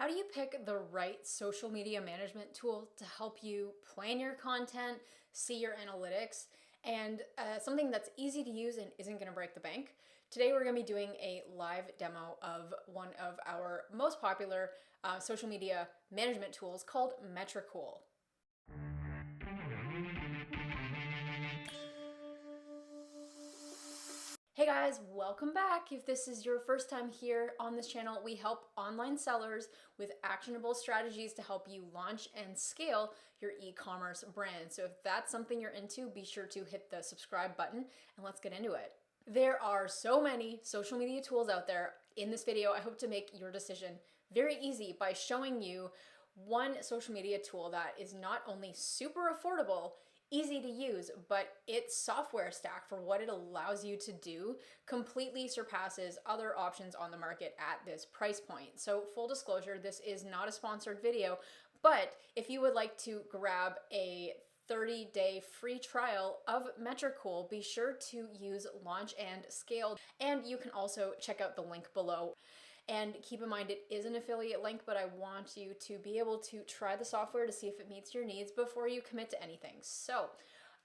How do you pick the right social media management tool to help you plan your content, see your analytics, and something that's easy to use and isn't going to break the bank? Today we're going to be doing a live demo of one of our most popular social media management tools called Metricool. Hey guys, welcome back. If this is your first time here on this channel, we help online sellers with actionable strategies to help you launch and scale your e-commerce brand. So if that's something you're into, be sure to hit the subscribe button and let's get into it. There are so many social media tools out there. In this video, I hope to make your decision very easy by showing you one social media tool that is not only super affordable, easy to use, but its software stack for what it allows you to do completely surpasses other options on the market at this price point. So full disclosure, this is not a sponsored video, but if you would like to grab a 30-day free trial of Metricool, be sure to use LAUNCHANDSCALE, and you can also check out the link below. And keep in mind, it is an affiliate link, but I want you to be able to try the software to see if it meets your needs before you commit to anything. So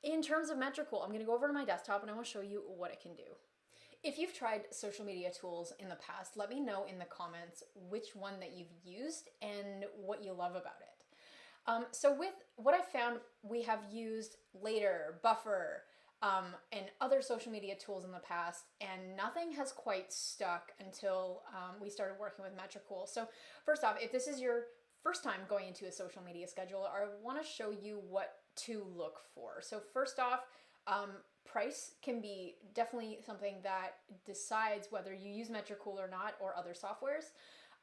in terms of Metricool, I'm going to go over to my desktop and I want to show you what it can do. If you've tried social media tools in the past, let me know in the comments which one that you've used and what you love about it. So with what I found, we have used Later, Buffer, and other social media tools in the past, and nothing has quite stuck until we started working with Metricool. So first off, if this is your first time going into a social media scheduler, I want to show you what to look for. So first off, price can be definitely something that decides whether you use Metricool or not, or other softwares.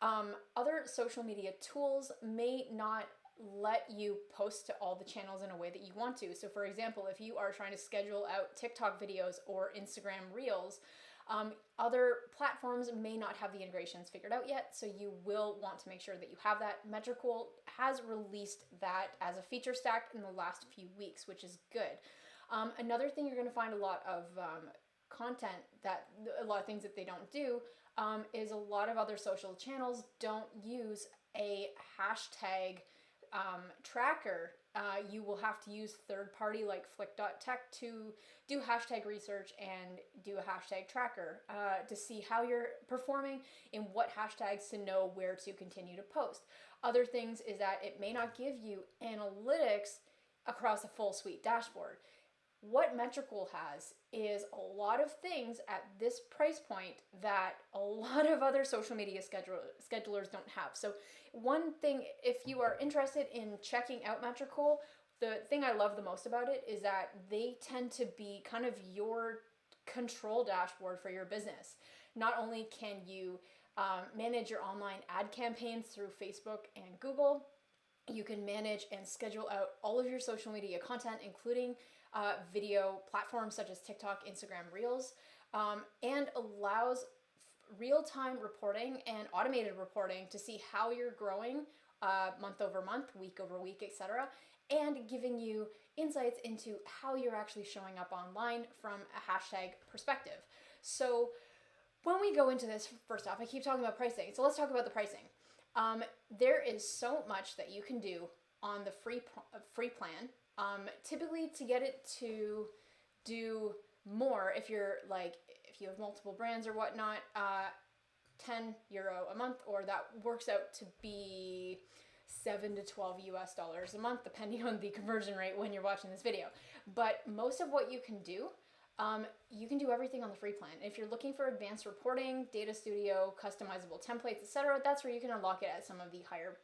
Other social media tools may not let you post to all the channels in a way that you want to. So for example, if you are trying to schedule out TikTok videos or Instagram Reels, other platforms may not have the integrations figured out yet, so you will want to make sure that you have that. Metricool has released that as a feature stack in the last few weeks, which is good. Another thing you're going to find a lot of content that a lot of things that they don't do is a lot of other social channels don't use a hashtag tracker. You will have to use third party like flick.tech to do hashtag research and do a hashtag tracker to see how you're performing, in what hashtags to know where to continue to post. Other things is that it may not give you analytics across a full suite dashboard. What Metricool has is a lot of things at this price point that a lot of other social media schedulers don't have. So one thing, if you are interested in checking out Metricool, the thing I love the most about it is that they tend to be kind of your control dashboard for your business. Not only can you manage your online ad campaigns through Facebook and Google, you can manage and schedule out all of your social media content, including video platforms such as TikTok, Instagram Reels, and allows real-time reporting and automated reporting to see how you're growing month over month, week over week, etc., and giving you insights into how you're actually showing up online from a hashtag perspective. So when we go into this, first off, I keep talking about pricing, so let's talk about the pricing. There is so much that you can do on the free plan. Typically, to get it to do more, if you have multiple brands or whatnot, €10 a month, or that works out to be $7 to $12 a month, depending on the conversion rate when you're watching this video. But most of what you can do everything on the free plan. If you're looking for advanced reporting, data studio, customizable templates, etc., that's where you can unlock it at some of the higher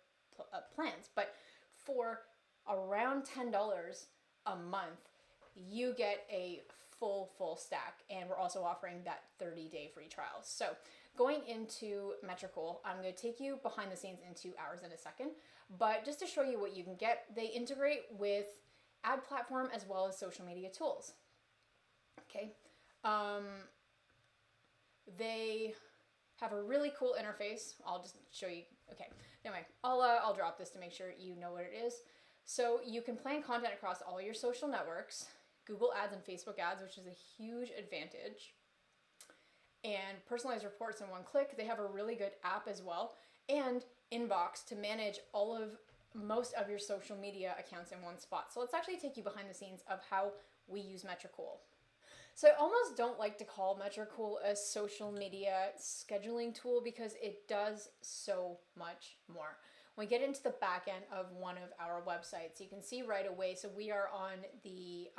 plans. But for around $10 a month, you get a full stack, and we're also offering that 30-day free trial. So going into Metricool, I'm going to take you behind the scenes into ours in a second, but just to show you what you can get, they integrate with ad platform as well as social media tools. Okay, they have a really cool interface. I'll just show you. Okay, anyway, I'll drop this to make sure you know what it is. So you can plan content across all your social networks, Google ads and Facebook ads, which is a huge advantage, and personalized reports in one click. They have a really good app as well, and inbox to manage most of your social media accounts in one spot. So let's actually take you behind the scenes of how we use Metricool. So I almost don't like to call Metricool a social media scheduling tool because it does so much more. When we get into the back end of one of our websites, you can see right away, so we are on the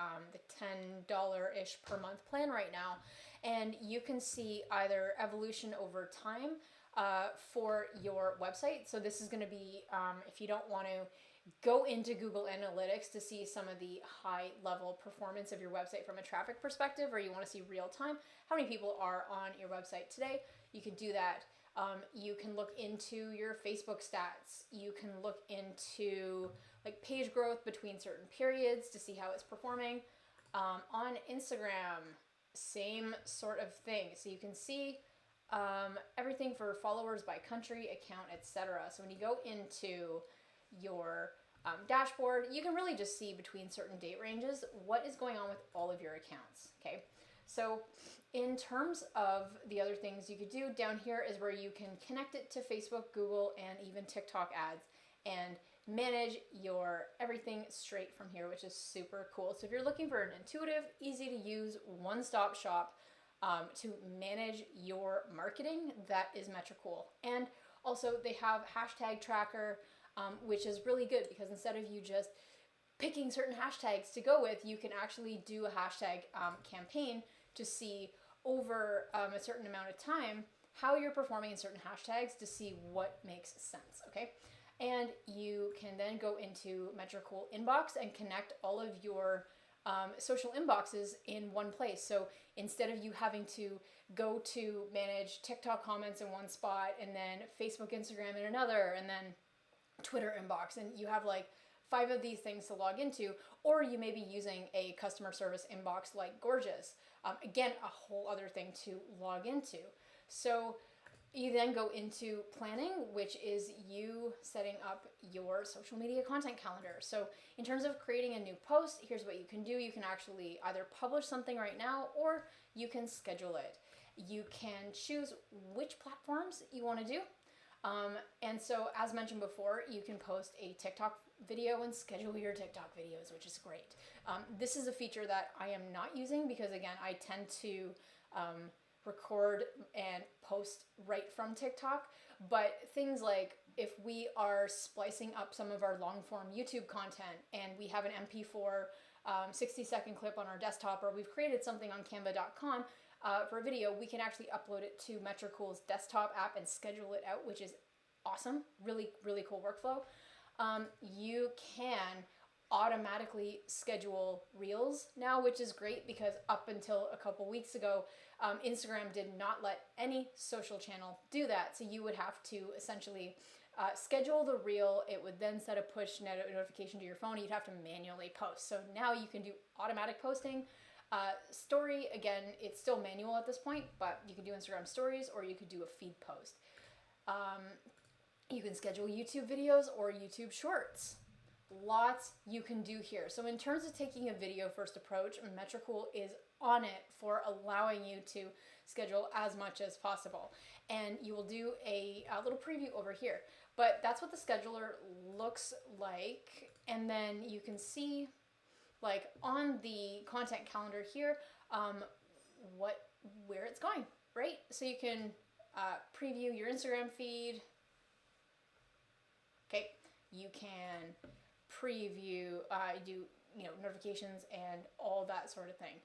$10-ish per month plan right now, and you can see either evolution over time for your website. So this is going to be, if you don't want to go into Google Analytics to see some of the high level performance of your website from a traffic perspective, or you want to see real time, how many people are on your website today, you can do that. You can look into your Facebook stats. You can look into like page growth between certain periods to see how it's performing. On Instagram, same sort of thing. So you can see everything for followers by country, account, etc. So when you go into your dashboard, you can really just see between certain date ranges what is going on with all of your accounts. Okay, so in terms of the other things you could do, down here is where you can connect it to Facebook, Google, and even TikTok ads and manage your everything straight from here, which is super cool. So if you're looking for an intuitive, easy to use, one-stop shop to manage your marketing, that is Metricool. And also they have hashtag tracker, which is really good because instead of you just picking certain hashtags to go with, you can actually do a hashtag campaign to see over a certain amount of time how you're performing in certain hashtags to see what makes sense, okay? And you can then go into Metricool inbox and connect all of your social inboxes in one place. So instead of you having to go to manage TikTok comments in one spot and then Facebook, Instagram in another, and then Twitter inbox, and you have like 5 of these things to log into, or you may be using a customer service inbox like Gorgeous. Again, a whole other thing to log into. So you then go into planning, which is you setting up your social media content calendar. So in terms of creating a new post, here's what you can do. You can actually either publish something right now, or you can schedule it. You can choose which platforms you want to do. And so as mentioned before, you can post a TikTok video and schedule your TikTok videos, which is great. This is a feature that I am not using because again, I tend to record and post right from TikTok, but things like if we are splicing up some of our long form YouTube content and we have an MP4 60-second clip on our desktop, or we've created something on canva.com, for a video, we can actually upload it to Metricool's desktop app and schedule it out, which is awesome. Really, really cool workflow. You can automatically schedule Reels now, which is great because up until a couple weeks ago, Instagram did not let any social channel do that. So you would have to essentially schedule the Reel. It would then set a push notification to your phone. You'd have to manually post. So now you can do automatic posting. Story, again, it's still manual at this point, but you can do Instagram stories or you could do a feed post. You can schedule YouTube videos or YouTube shorts. Lots you can do here. So in terms of taking a video first approach, Metricool is on it for allowing you to schedule as much as possible. And you will do a little preview over here. But that's what the scheduler looks like. And then you can see like on the content calendar here, where it's going, right? So you can preview your Instagram feed. Okay, you can preview, do notifications and all that sort of thing.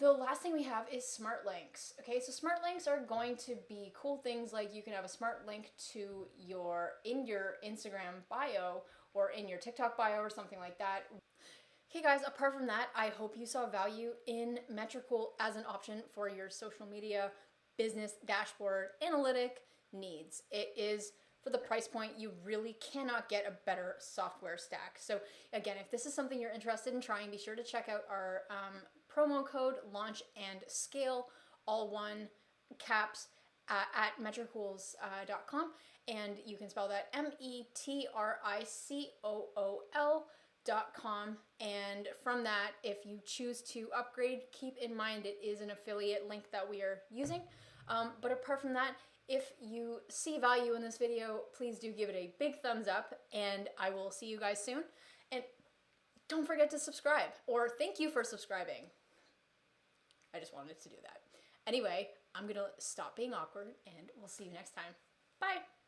The last thing we have is smart links. Okay, so smart links are going to be cool things like you can have a smart link to in your Instagram bio or in your TikTok bio or something like that. Okay guys, apart from that, I hope you saw value in Metricool as an option for your social media business dashboard analytic needs. It is, for the price point, you really cannot get a better software stack. So again, if this is something you're interested in trying, be sure to check out our promo code LAUNCHANDSCALE, all one caps, at metricools.com, and you can spell that metricool.com. And from that, if you choose to upgrade, keep in mind it is an affiliate link that we are using. But apart from that, If you see value in this video, please do give it a big thumbs up, and I will see you guys soon. And don't forget to subscribe, or thank you for subscribing. I just wanted to do that. Anyway, I'm gonna stop being awkward, and we'll see you next time. Bye.